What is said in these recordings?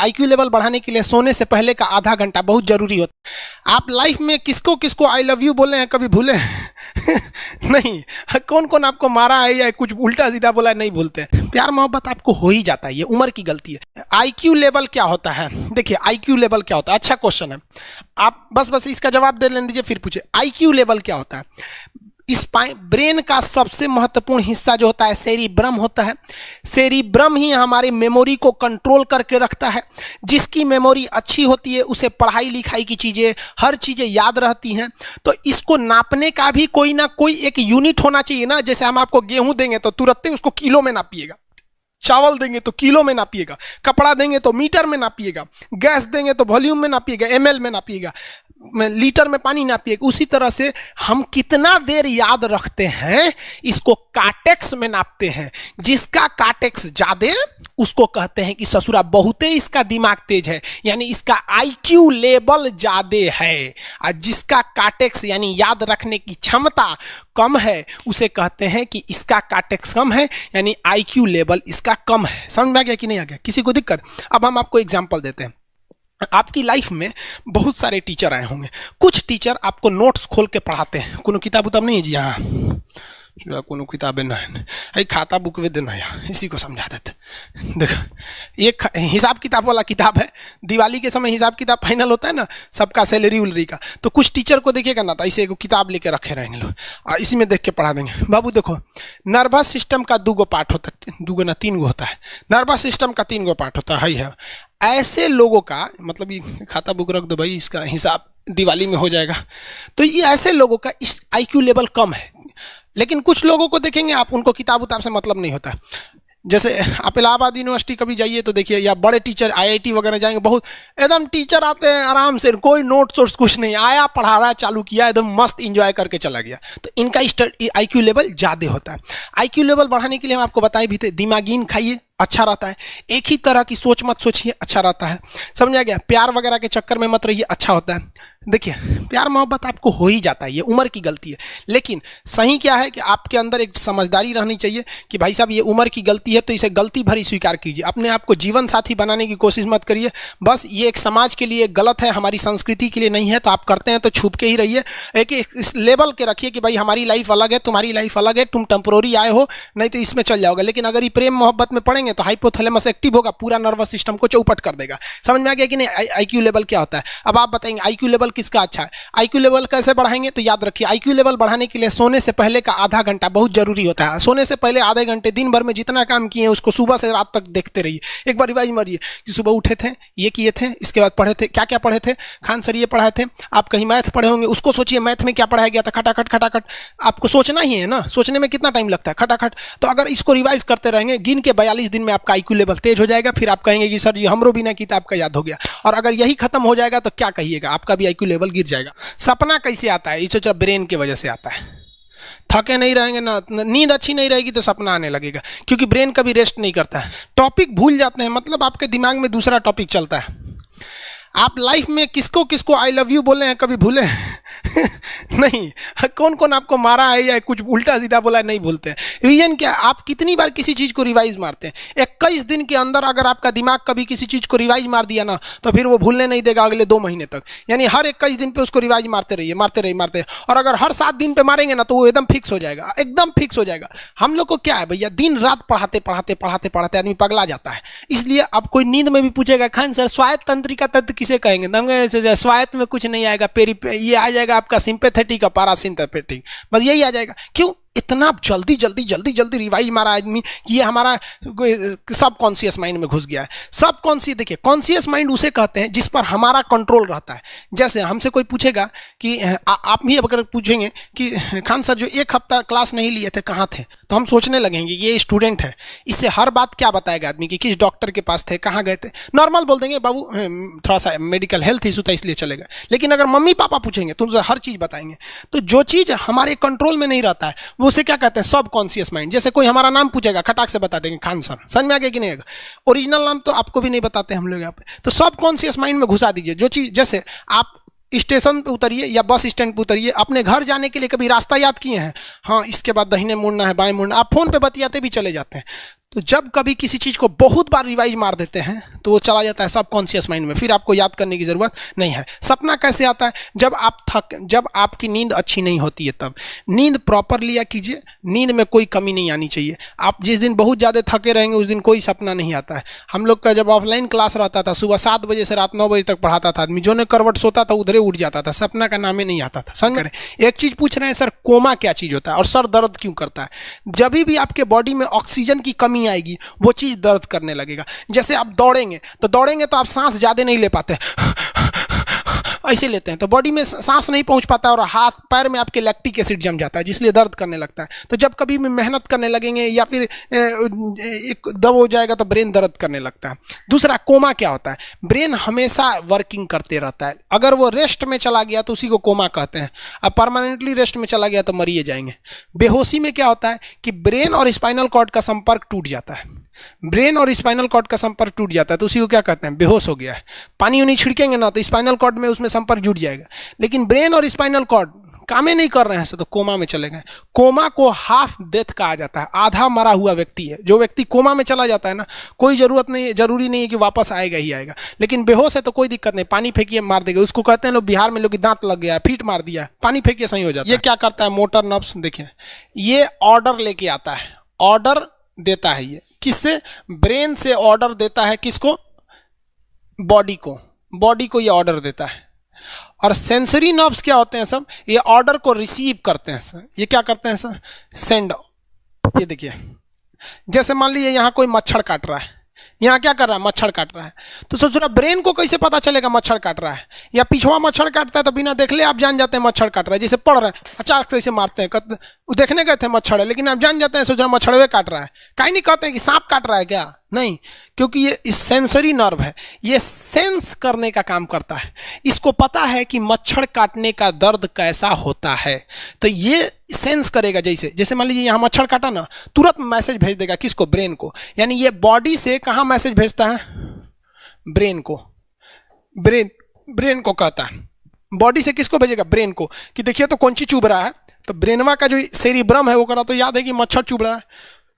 IQ level बढ़ाने के लिए सोने से पहले का आधा घंटा बहुत जरूरी होता है। आप लाइफ में किसको किसको आई लव यू बोले हैं कभी भूले हैं? नहीं। कौन कौन आपको मारा है या कुछ उल्टा सीधा बोला है नहीं भूलते। प्यार मोहब्बत आपको हो ही जाता है, ये उम्र की गलती है। आईक्यू लेवल क्या होता है? देखिए आईक्यू लेवल क्या होता है, अच्छा क्वेश्चन है। आप बस इसका जवाब दे लेने दीजिए फिर पूछे आईक्यू लेवल क्या होता है। इस ब्रेन का सबसे महत्वपूर्ण हिस्सा जो होता है सेरिब्रम होता है। सेरिब्रम ही हमारी मेमोरी को कंट्रोल करके रखता है। जिसकी मेमोरी अच्छी होती है उसे पढ़ाई लिखाई की चीज़ें हर चीज़ें याद रहती हैं। तो इसको नापने का भी कोई ना कोई एक यूनिट होना चाहिए ना। जैसे हम आपको गेहूं देंगे तो तुरंत ही उसको किलो में नापिएगा, चावल देंगे तो किलो में नापिएगा, कपड़ा देंगे तो मीटर में नापिएगा, गैस देंगे तो वॉल्यूम में नापिएगा, एमएल में नापिएगा, लीटर में पानी नापिएगा। उसी तरह से हम कितना देर याद रखते हैं इसको काटेक्स में नापते हैं। जिसका काटेक्स ज्यादा उसको कहते हैं कि ससुरा बहुते इसका दिमाग तेज है, यानी इसका आईक्यू लेवल ज्यादा है। और जिसका काटेक्स यानी याद रखने की क्षमता कम है उसे कहते हैं कि इसका काटेक्स कम है, यानी आईक्यू लेवल इसका कम है। समझ में आ गया कि नहीं आ गया? किसी को दिक्कत? अब हम आपको एग्जांपल देते हैं। आपकी लाइफ में बहुत सारे टीचर आए होंगे। कुछ टीचर आपको नोट्स खोल के पढ़ाते हैं। कोनो किताब उताब नहीं है जी? हाँ, कोनो किताबें ना है, खाता बुक वे देना है, इसी को समझा देते। देखो एक हिसाब किताब वाला किताब है। दिवाली के समय हिसाब किताब फाइनल होता है ना, सबका सैलरी उलरी का। तो कुछ टीचर को देखिएगा ना तो ऐसे एक किताब लेके रखे रहेंगे लोग, इसी में देख के पढ़ा देंगे। बाबू देखो नर्वस सिस्टम का 2 पार्ट होता है, 2 ना 3 होता है। नर्वस सिस्टम का 3 पार्ट होता है। ऐसे लोगों का मतलब ये खाता बुक रख दो भाई, इसका हिसाब दिवाली में हो जाएगा। तो ये ऐसे लोगों का इस आईक्यू लेवल कम है। लेकिन कुछ लोगों को देखेंगे आप, उनको किताब उताब से मतलब नहीं होता। जैसे आप इलाहाबाद यूनिवर्सिटी कभी जाइए तो देखिए, या बड़े टीचर आईआईटी वगैरह जाएंगे, बहुत एकदम टीचर आते हैं आराम से, कोई नोट सोर्स कुछ नहीं, आया पढ़ा रहा है, चालू किया, एकदम मस्त इंजॉय करके चला गया। तो इनका आईक्यू लेवल ज़्यादा होता है। आईक्यू लेवल बढ़ाने के लिए हम आपको बताए भी थे, दिमागीन खाइए अच्छा रहता है। एक ही तरह की सोच मत सोचिए, अच्छा रहता है। समझा गया? प्यार वगैरह के चक्कर में मत रहिए, अच्छा होता है। देखिए प्यार मोहब्बत आपको हो ही जाता है, ये उम्र की गलती है। लेकिन सही क्या है कि आपके अंदर एक समझदारी रहनी चाहिए कि भाई साहब ये उम्र की गलती है तो इसे गलती भरी स्वीकार कीजिए। अपने आप को जीवन साथी बनाने की कोशिश मत करिए। बस ये एक समाज के लिए गलत है, हमारी संस्कृति के लिए नहीं है, तो आप करते हैं तो छुप के ही रहिए। एक इस लेवल के रखिए कि भाई हमारी लाइफ अलग है, तुम्हारी लाइफ अलग है, तुम टेम्पोररी आए हो, नहीं तो इसमें चल जाओगे। लेकिन अगर ये प्रेम मोहब्बत में पड़ेंगे तो हाइपोथैलेमस एक्टिव होगा, पूरा नर्वस सिस्टम को चौपट कर देगा। समझ में आ गया कि नहीं आईक्यू लेवल क्या होता है? अब आप बताएंगे आईक्यू लेवल किसका अच्छा है, आईक्यू लेवल कैसे बढ़ाएंगे? तो याद रखिए आईक्यू लेवल बढ़ाने के लिए सोने से पहले का आधा घंटा बहुत जरूरी होता है। सोने से पहले आधे घंटे दिन भर में जितना काम किए उसको सुबह से रात तक देखते रहिए। एक बार रिवाइज मारिए कि सुबह उठे थे, ये किए थे, इसके बाद पढ़े थे, क्या क्या पढ़े थे, खान सर ये पढ़ाए थे, आप कहीं मैथ पढ़े होंगे, उसको सोचिए मैथ में क्या पढ़ाया गया था, खटाखट खटाखट। आपको सोचना ही है ना, सोचने में कितना टाइम लगता है, खटाखट। तो अगर इसको रिवाइज करते रहेंगे, गिन के 42 दिन में आपका आईक्यू लेवल तेज हो जाएगा। फिर आप कहेंगे कि सर जी हमरो बिना किताब का याद हो गया। और अगर यही खत्म हो जाएगा तो क्या कहिएगा, आपका भी आईक्यू लेवल गिर जाएगा। सपना कैसे आता है? ये ब्रेन की वजह से आता है। थके नहीं रहेंगे ना, नींद अच्छी नहीं रहेगी तो सपना आने लगेगा, क्योंकि ब्रेन कभी रेस्ट नहीं करता है। टॉपिक भूल जाते हैं, मतलब आपके दिमाग में दूसरा टॉपिक चलता है। आप लाइफ में किसको किसको आई लव यू बोले हैं कभी भूले हैं? नहीं। कौन कौन आपको मारा है या कुछ उल्टा सीधा बोला है नहीं भूलते। रीजन क्या? आप कितनी बार किसी चीज़ को रिवाइज मारते हैं। 21 दिन के अंदर अगर आपका दिमाग कभी किसी चीज़ को रिवाइज मार दिया ना, तो फिर वो भूलने नहीं देगा अगले 2 महीने तक। यानी हर 21 दिन पे उसको रिवाइज मारते रहिए, मारते रहिए, मारते रहिए। और अगर हर 7 दिन पे मारेंगे ना तो वो एकदम फिक्स हो जाएगा, एकदम फिक्स हो जाएगा। हम लोग को क्या है भैया, दिन रात पढ़ाते पढ़ाते पढ़ाते पढ़ाते आदमी पगला जाता है। इसलिए अब कोई नींद में भी पूछेगा खान सर स्वायत्त तंत्रिका तत्व किसे कहेंगे, स्वायत्त में कुछ नहीं आएगा, ये आ जाएगा आपका सिंपैथेटिक और पैरासिम्पैथेटिक, बस यही आ जाएगा। क्यों इतना जल्दी जल्दी जल्दी जल्दी रिवाइज मारा आदमी? ये हमारा सब कॉन्शियस माइंड में घुस गया है। सब कॉन्शियस, देखिए कॉन्शियस माइंड उसे कहते हैं जिस पर हमारा कंट्रोल रहता है। जैसे हमसे कोई पूछेगा कि आप भी अगर पूछेंगे कि खान सर जो 1 हफ्ता क्लास नहीं लिए थे कहाँ थे, तो हम सोचने लगेंगे ये स्टूडेंट है, इससे हर बात क्या बताएगा आदमी कि किस डॉक्टर के पास थे, कहाँ गए थे। नॉर्मल बोल देंगे बाबू थोड़ा सा मेडिकल हेल्थ इशू था इसलिए चले गए। लेकिन अगर मम्मी पापा पूछेंगे तो उनसे हर चीज़ बताएंगे। तो जो चीज़ हमारे कंट्रोल में नहीं रहता है वो उसे क्या कहते हैं, सब कॉन्शियस माइंड। जैसे कोई हमारा नाम पूछेगा खटाक से बता देंगे खान सर, समझ में आ गया कि नहीं आएगा? ओरिजिनल नाम तो आपको भी नहीं बताते हम लोग यहाँ पे। तो सब कॉन्शियस माइंड में घुसा दीजिए जो चीज़। जैसे आप स्टेशन पे उतरिए या बस स्टैंड पे उतरिए, अपने घर जाने के लिए कभी रास्ता याद किए हैं? हाँ, इसके बाद दाहिने मुड़ना है, बाएं मुड़ना, आप फोन पे बतियाते भी चले जाते हैं। तो जब कभी किसी चीज़ को बहुत बार रिवाइज मार देते हैं तो वो चला जाता है सबकॉन्शियस माइंड में, फिर आपको याद करने की ज़रूरत नहीं है। सपना कैसे आता है? जब आपकी नींद अच्छी नहीं होती है तब। नींद प्रॉपर लिया कीजिए, नींद में कोई कमी नहीं आनी चाहिए। आप जिस दिन बहुत ज़्यादा थके रहेंगे उस दिन कोई सपना नहीं आता है। हम लोग का जब ऑफलाइन क्लास रहता था, सुबह 7 बजे से रात 9 बजे तक पढ़ाता था आदमी, जो ने करवट सोता था उधरे उठ जाता था, सपना का नाम ही नहीं आता था। समझ करें, एक चीज़ पूछ रहे हैं सर, कोमा क्या चीज़ होता है और सर दर्द क्यों करता है? जब भी आपके बॉडी में ऑक्सीजन की कमी आएगी वो चीज़ दर्द करने लगेगा। जैसे आप दौड़ेंगे तो आप सांस ज़्यादा नहीं ले पाते, ऐसे लेते हैं तो बॉडी में सांस नहीं पहुंच पाता और हाथ पैर में आपके लैक्टिक एसिड जम जाता है, जिसलिए दर्द करने लगता है। तो जब कभी भी मेहनत करने लगेंगे या फिर एक दब हो जाएगा तो ब्रेन दर्द करने लगता है। दूसरा, कोमा क्या होता है? ब्रेन हमेशा वर्किंग करते रहता है। अगर वो रेस्ट में चला गया तो उसी को कोमा कहते हैं। अब परमानेंटली रेस्ट में चला गया तो मरिए जाएंगे। बेहोशी में क्या होता है कि ब्रेन और स्पाइनल कॉर्ड का संपर्क टूट जाता है। ब्रेन और स्पाइनल कॉर्ड का संपर्क टूट जाता है तो उसी को क्या कहते हैं? बेहोश हो गया है। पानी उनी छिड़केंगे ना तो स्पाइनल कॉर्ड में उसमें संपर्क जुट जाएगा, लेकिन ब्रेन और स्पाइनल कॉर्ड काम ही नहीं कर रहे हैं तो कोमा में चले गए। कोमा को हाफ डेथ कहा जाता है, आधा मरा हुआ व्यक्ति है। जो व्यक्ति कोमा में चला जाता है ना, कोई जरूरी नहीं है कि वापस आएगा ही आएगा, लेकिन बेहोश है तो कोई दिक्कत नहीं, पानी फेंकिए मार देगा। उसको कहते हैं लोग बिहार में, लोग दांत लग गया, फीट मार दिया, पानी फेंकिए सही हो जाता है। ये क्या करता है? मोटर नर्व्स, देखिए ये ऑर्डर लेके आता है, ऑर्डर देता है। ये किससे? ब्रेन से ऑर्डर देता है। किसको? बॉडी को ये ऑर्डर देता है। और सेंसरी नर्व्स क्या होते हैं सब? ये ऑर्डर को रिसीव करते हैं सर। ये क्या करते हैं सर? सेंड। ये देखिए, जैसे मान लीजिए यहाँ कोई मच्छर काट रहा है, यहाँ क्या कर रहा है? मच्छर काट रहा है। तो सोच रहा, ब्रेन को कैसे पता चलेगा मच्छर काट रहा है? या पिछवा मच्छर काटता है तो बिना देख ले आप जान जाते हैं मच्छर काट रहा है। जैसे पढ़ रहे हैं, अचानक से ऐसे मारते हैं, वो देखने गए थे मच्छर है, लेकिन आप जान जाते हैं, सोच रहे मच्छरवे काट रहा है। कहीं नहीं कहते हैं कि सांप काट रहा है क्या? नहीं, क्योंकि ये सेंसरी नर्व है, ये सेंस करने का काम करता है। इसको पता है कि मच्छर काटने का दर्द कैसा होता है, तो ये सेंस करेगा। जैसे मान लीजिए यहाँ मच्छर काटा ना, तुरंत मैसेज भेज देगा। किसको? ब्रेन को। यानी ये बॉडी से कहाँ मैसेज भेजता है? ब्रेन को। ब्रेन को कहता है। बॉडी से किसको भेजेगा? ब्रेन को, कि देखिए तो कौन सी चुभ रहा है। तो ब्रेनवा का जो सेरिब्रम है वो करा तो याद है कि मच्छर चुभ रहा है,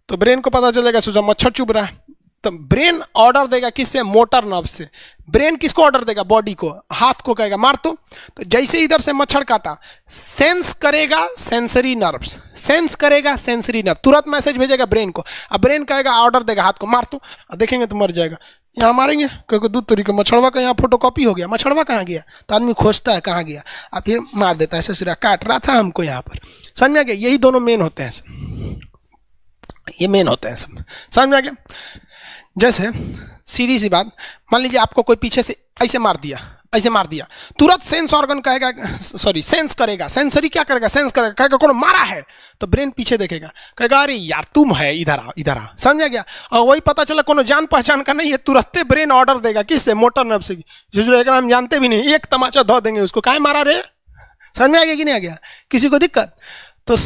तो ब्रेन को पता चलेगा सोचा मच्छर चुभ रहा है। तो ब्रेन ऑर्डर देगा किससे? मोटर नर्व से। ब्रेन किसको ऑर्डर देगा? बॉडी को। हाथ को कहेगा मार तो जैसे इधर से मच्छर काटा, सेंस करेगा सेंसरी नर्व्स, सेंस करेगा सेंसरी नर्व, तुरंत मैसेज भेजेगा ब्रेन को। अब ब्रेन कहेगा, ऑर्डर देगा हाथ को मार तो, देखेंगे तो मर जाएगा। यहाँ मारेंगे क्योंकि दूध तरीके मच्छरवा का यहाँ फोटोकॉपी हो गया, मच्छरवा कहाँ गया? तो आदमी खोजता है कहाँ गया, अब फिर मार देता है, ससुरा काट रहा था हमको यहाँ पर। समझ में आ गया? यही दोनों मेन होते हैं सब, ये मेन होते हैं सब। समझ में आ गया? जैसे सीधी सी बात, मान लीजिए आपको कोई पीछे से ऐसे मार दिया, तुरंत सेंस ऑर्गन कहेगा, सेंस करेगा, सेंसरी क्या करेगा? सेंस करेगा, कहेगा कौन मारा है, तो ब्रेन पीछे देखेगा, कहेगा अरे यार तुम है, इधर आ। समझ आ गया? और वही पता चला कोनो जान पहचान का नहीं है, तुरंत ब्रेन ऑर्डर देगा। किससे? मोटर नर्व से। जो हम जानते भी नहीं, एक तमाचा धो देंगे उसको, काहे मारा रे? समझ में आ गया कि नहीं आ गया? किसी को दिक्कत? तो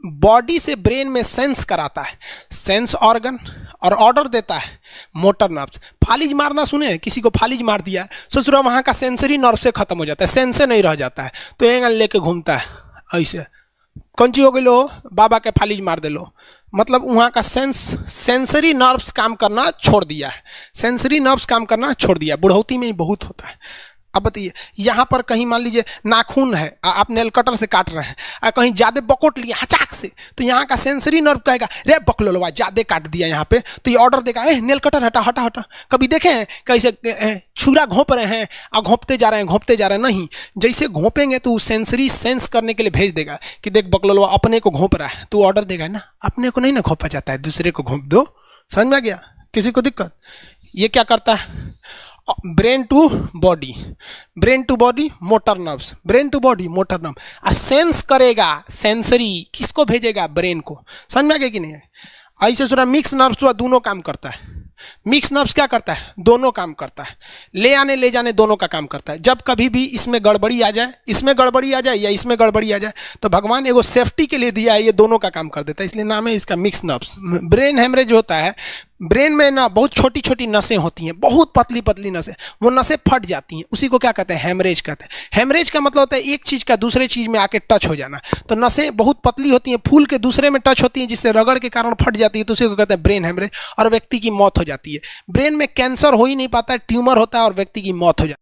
बॉडी से ब्रेन में सेंस कराता है सेंस ऑर्गन, और ऑर्डर देता है मोटर नर्व्स। फालिज मारना सुने? किसी को फालिज मार दिया, सोच रहा वहाँ का सेंसरी नर्व से खत्म हो जाता है, सेंस से नहीं रह जाता है, तो एंगल लेके घूमता है ऐसे। कौन चीज हो गई? लो बाबा के फालिज मार दे लो, मतलब वहाँ का सेंसरी नर्व्स काम करना छोड़ दिया है, सेंसरी नर्व्स काम करना छोड़ दिया। बुढ़ौती में ही बहुत होता है। अब बताइए, यहाँ पर कहीं मान लीजिए नाखून है, आप नेल कटर से काट रहे हैं, कहीं ज़्यादा बकोट लिया हचाक से, तो यहाँ का सेंसरी नर्व कहेगा रे बकलोलवा ज़्यादा काट दिया यहाँ पे, तो ये ऑर्डर देगा नेल कटर हटा हटा हटा। कभी देखे हैं कैसे छुरा घोंप रहे हैं और घोंपते जा रहे हैं? नहीं, जैसे घोंपेंगे तो सेंसरी सेंस करने के लिए भेज देगा कि देख बकलोलवा अपने को घोंप रहा है, तो ऑर्डर देगा ना, अपने को नहीं ना घोंपा जाता है, दूसरे को घोंप दो। समझ में आ गया? किसी को दिक्कत? ये क्या करता है? Brain to body, motor nerves, brain to body motor nerve. Sense करेगा सेंसरी, किसको भेजेगा? ब्रेन को। समझ में आ गया कि नहीं? ऐसे सुना मिक्स नर्व्स हुआ, दोनों काम करता है। मिक्स नर्व्स क्या करता है? दोनों काम करता है, ले आने ले जाने दोनों का काम करता है। जब कभी भी इसमें गड़बड़ी आ जाए, इसमें गड़बड़ी आ जाए या इसमें गड़बड़ी आ जाए, तो भगवान एगो सेफ्टी के लिए दिया है, ये दोनों का काम कर देता है, इसलिए नाम है इसका मिक्स नर्व्स। ब्रेन हेमरेज होता है, ब्रेन में ना बहुत छोटी छोटी नसें होती हैं, बहुत पतली पतली नसें, वो नसें फट जाती हैं, उसी को क्या कहते हैं, हेमरेज कहते हैं। हेमरेज का मतलब होता है एक चीज़ का दूसरे चीज़ में आके टच हो जाना। तो नसें बहुत पतली होती हैं, फूल के दूसरे में टच होती हैं, जिससे रगड़ के कारण फट जाती है, तो उसी को कहते हैं ब्रेन हेमरेज, और व्यक्ति की मौत हो जाती है। ब्रेन में कैंसर हो ही नहीं पाता है, ट्यूमर होता है और व्यक्ति की मौत हो जाती है।